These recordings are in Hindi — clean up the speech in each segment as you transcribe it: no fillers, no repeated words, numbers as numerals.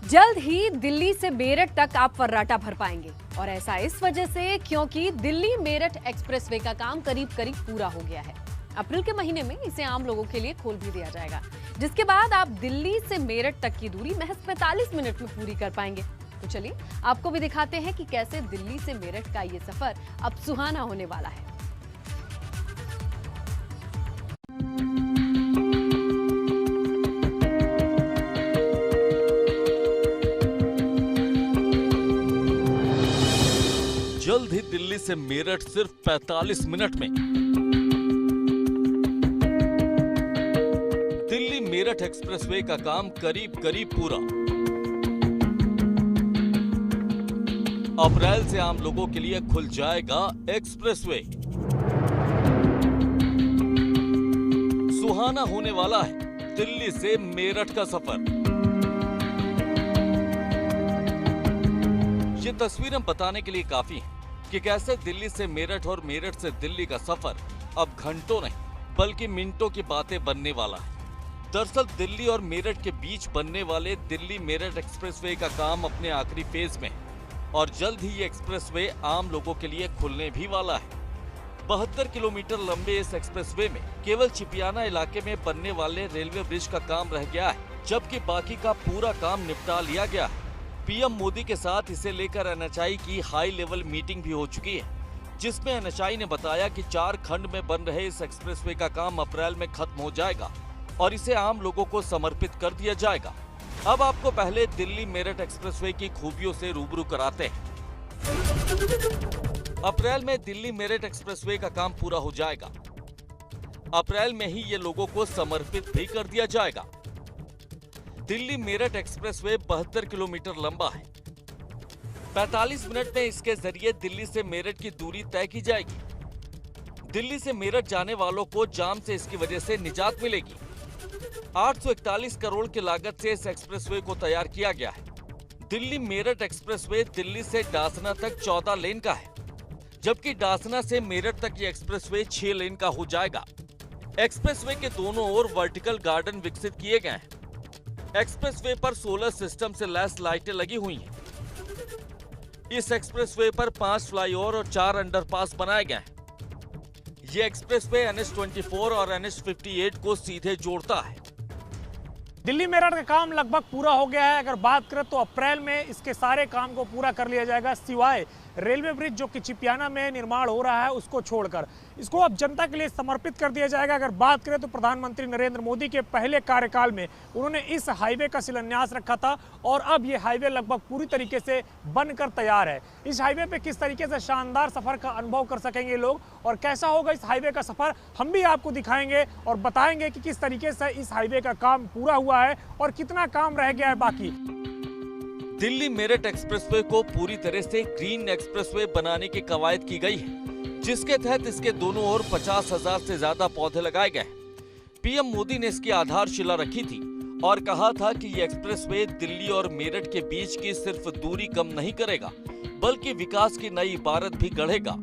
जल्द ही दिल्ली से मेरठ तक आप फर्राटा भर पाएंगे और ऐसा इस वजह से क्योंकि दिल्ली मेरठ एक्सप्रेसवे का काम करीब करीब पूरा हो गया है। अप्रैल के महीने में इसे आम लोगों के लिए खोल भी दिया जाएगा, जिसके बाद आप दिल्ली से मेरठ तक की दूरी महज 45 मिनट में पूरी कर पाएंगे। तो चलिए आपको भी दिखाते हैं कि कैसे दिल्ली से मेरठ का ये सफर अब सुहाना होने वाला है। जल्द ही दिल्ली से मेरठ सिर्फ 45 मिनट में। दिल्ली मेरठ एक्सप्रेसवे का काम करीब करीब पूरा। अप्रैल से आम लोगों के लिए खुल जाएगा एक्सप्रेसवे। सुहाना होने वाला है दिल्ली से मेरठ का सफर। ये तस्वीर हम बताने के लिए काफी है कि कैसे दिल्ली से मेरठ और मेरठ से दिल्ली का सफर अब घंटों नहीं बल्कि मिनटों की बातें बनने वाला है। दरअसल दिल्ली और मेरठ के बीच बनने वाले दिल्ली मेरठ एक्सप्रेसवे का काम अपने आखिरी फेज में है और जल्द ही ये एक्सप्रेसवे आम लोगों के लिए खुलने भी वाला है। 72 किलोमीटर लंबे इस एक्सप्रेसवे में केवल चिपियाना इलाके में बनने वाले रेलवे ब्रिज का काम रह गया है, जबकि बाकी का पूरा काम निपटा लिया गया है। पीएम मोदी के साथ इसे लेकर एनएचआई की हाई लेवल मीटिंग भी हो चुकी है, जिसमें एनएचआई ने बताया कि 4 खंड में बन रहे इस एक्सप्रेसवे का काम अप्रैल में खत्म हो जाएगा और इसे आम लोगों को समर्पित कर दिया जाएगा। अब आपको पहले दिल्ली मेरठ एक्सप्रेसवे की खूबियों से रूबरू कराते हैं। अप्रैल में दिल्ली मेरठ एक्सप्रेसवे का काम पूरा हो जाएगा। अप्रैल में ही ये लोगों को समर्पित भी कर दिया जाएगा। दिल्ली मेरठ एक्सप्रेसवे 72 किलोमीटर लंबा है। 45 मिनट में इसके जरिए दिल्ली से मेरठ की दूरी तय की जाएगी। दिल्ली से मेरठ जाने वालों को जाम से इसकी वजह से निजात मिलेगी। 841 करोड़ की लागत से इस एक्सप्रेसवे को तैयार किया गया है। दिल्ली मेरठ एक्सप्रेसवे दिल्ली से डासना तक 14 लेन का है, जबकि डासना से मेरठ तक ये एक्सप्रेसवे 6 लेन का हो जाएगा। एक्सप्रेसवे के दोनों ओर वर्टिकल गार्डन विकसित किए गए हैं। एक्सप्रेसवे पर सोलर सिस्टम से लैस लाइटें लगी हुई हैं। इस एक्सप्रेसवे पर 5 फ्लाईओवर और 4 अंडरपास बनाए गए हैं। ये एक्सप्रेसवे NH24 और NH58 को सीधे जोड़ता है। दिल्ली मेरठ का काम लगभग पूरा हो गया है। अगर बात करें तो अप्रैल में इसके सारे काम को पूरा कर लिया जाएगा, सिवाय रेलवे ब्रिज जो कि चिपियाना में निर्माण हो रहा है उसको छोड़कर। इसको अब जनता के लिए समर्पित कर दिया जाएगा। अगर बात करें तो प्रधानमंत्री नरेंद्र मोदी के पहले कार्यकाल में उन्होंने इस हाईवे का शिलान्यास रखा था और अब ये हाईवे लगभग पूरी तरीके से बनकर तैयार है। इस हाईवे पे किस तरीके से शानदार सफर का अनुभव कर सकेंगे लोग और कैसा होगा इस हाईवे का सफर, हम भी आपको दिखाएंगे और बताएंगे कि किस तरीके से इस हाईवे का काम पूरा हुआ है और कितना काम रह गया है बाकी। दिल्ली मेरठ एक्सप्रेसवे को पूरी तरह से ग्रीन एक्सप्रेसवे बनाने की कवायद की गई है, जिसके तहत इसके दोनों ओर 50,000 से ज्यादा पौधे लगाए गए। पीएम मोदी ने इसकी आधारशिला रखी थी और कहा था कि ये एक्सप्रेसवे दिल्ली और मेरठ के बीच की सिर्फ दूरी कम नहीं करेगा, बल्कि विकास की नई इबारत भी गढ़ेगा।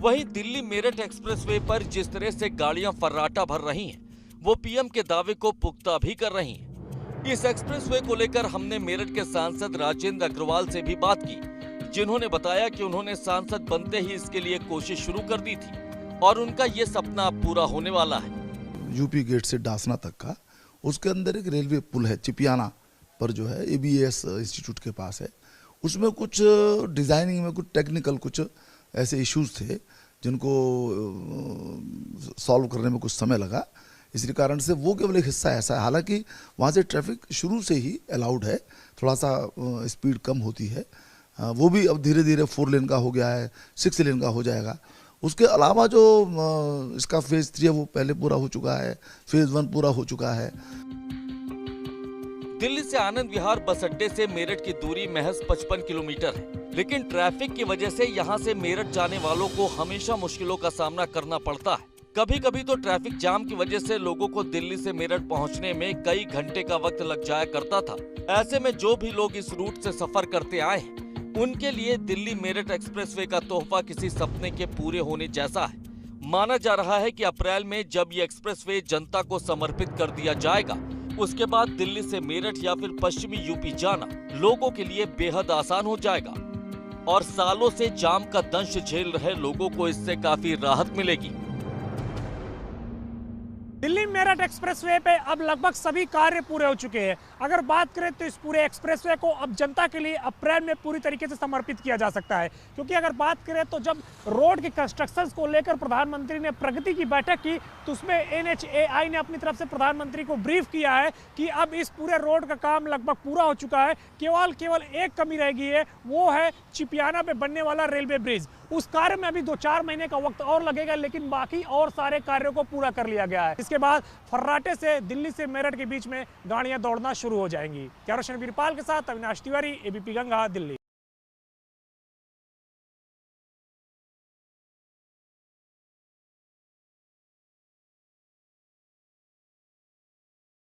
वहीं दिल्ली मेरठ एक्सप्रेसवे पर जिस तरह से गाड़ियां फर्राटा भर रही हैं, वो पीएम के दावे को पुख्ता भी कर रही हैं। इस एक्सप्रेसवे को लेकर हमने मेरठ के सांसद राजेंद्र अग्रवाल से भी बात की, जिन्होंने बताया कि उन्होंने सांसद बनते ही इसके लिए कोशिश शुरू कर दी थी और उनका ये सपना अब पूरा होने वाला है। यूपी गेट से डासना तक का, उसके अंदर एक रेलवे पुल है चिपियाना पर जो है ABS इंस्टीट्यूट के पास है। उसमें कुछ डिजाइनिंग में कुछ टेक्निकल कुछ ऐसे इश्यूज थे जिनको सॉल्व करने में कुछ समय लगा। इसी कारण से वो केवल एक हिस्सा ऐसा है, हालांकि वहाँ से ट्रैफिक शुरू से ही अलाउड है, थोड़ा सा स्पीड कम होती है। वो भी अब धीरे धीरे 4 लेन का हो गया है, 6 लेन का हो जाएगा। उसके अलावा जो इसका फेज 3 है वो पहले पूरा हो चुका है, फेज 1 पूरा हो चुका है। दिल्ली से आनंद विहार बस अड्डे से मेरठ की दूरी महज 55 किलोमीटर है, लेकिन ट्रैफिक की वजह से यहाँ से मेरठ जाने वालों को हमेशा मुश्किलों का सामना करना पड़ता है। कभी कभी तो ट्रैफिक जाम की वजह से लोगों को दिल्ली से मेरठ पहुंचने में कई घंटे का वक्त लग जाया करता था। ऐसे में जो भी लोग इस रूट से सफर करते आए हैं, उनके लिए दिल्ली मेरठ एक्सप्रेसवे का तोहफा किसी सपने के पूरे होने जैसा है। माना जा रहा है कि अप्रैल में जब ये एक्सप्रेसवे जनता को समर्पित कर दिया जाएगा, उसके बाद दिल्ली से मेरठ या फिर पश्चिमी यूपी जाना लोगों के लिए बेहद आसान हो जाएगा और सालों से जाम का दंश झेल रहे लोगों को इससे काफी राहत मिलेगी। दिल्ली मेरठ एक्सप्रेसवे पे अब लगभग सभी कार्य पूरे हो चुके हैं। अगर बात करें तो इस पूरे एक्सप्रेसवे को अब जनता के लिए अप्रैल में पूरी तरीके से समर्पित किया जा सकता है, क्योंकि अगर बात करें तो जब रोड के कंस्ट्रक्शन को लेकर प्रधानमंत्री ने प्रगति की बैठक की तो उसमें NHAI ने अपनी तरफ से प्रधानमंत्री को ब्रीफ किया है कि अब इस पूरे रोड का काम लगभग पूरा हो चुका है। केवल एक कमी रह गई है, वो है चिपियाना पे बनने वाला रेलवे ब्रिज। उस कार्य में अभी 2-4 महीने का वक्त और लगेगा, लेकिन बाकी और सारे कार्यों को पूरा कर लिया गया है। इसके बाद फर्राटे से दिल्ली से मेरठ के बीच में गाड़ियां दौड़ना शुरू हो जाएंगी। कैमरा वीरपाल के साथ अविनाश तिवारी, ABP गंगा, दिल्ली।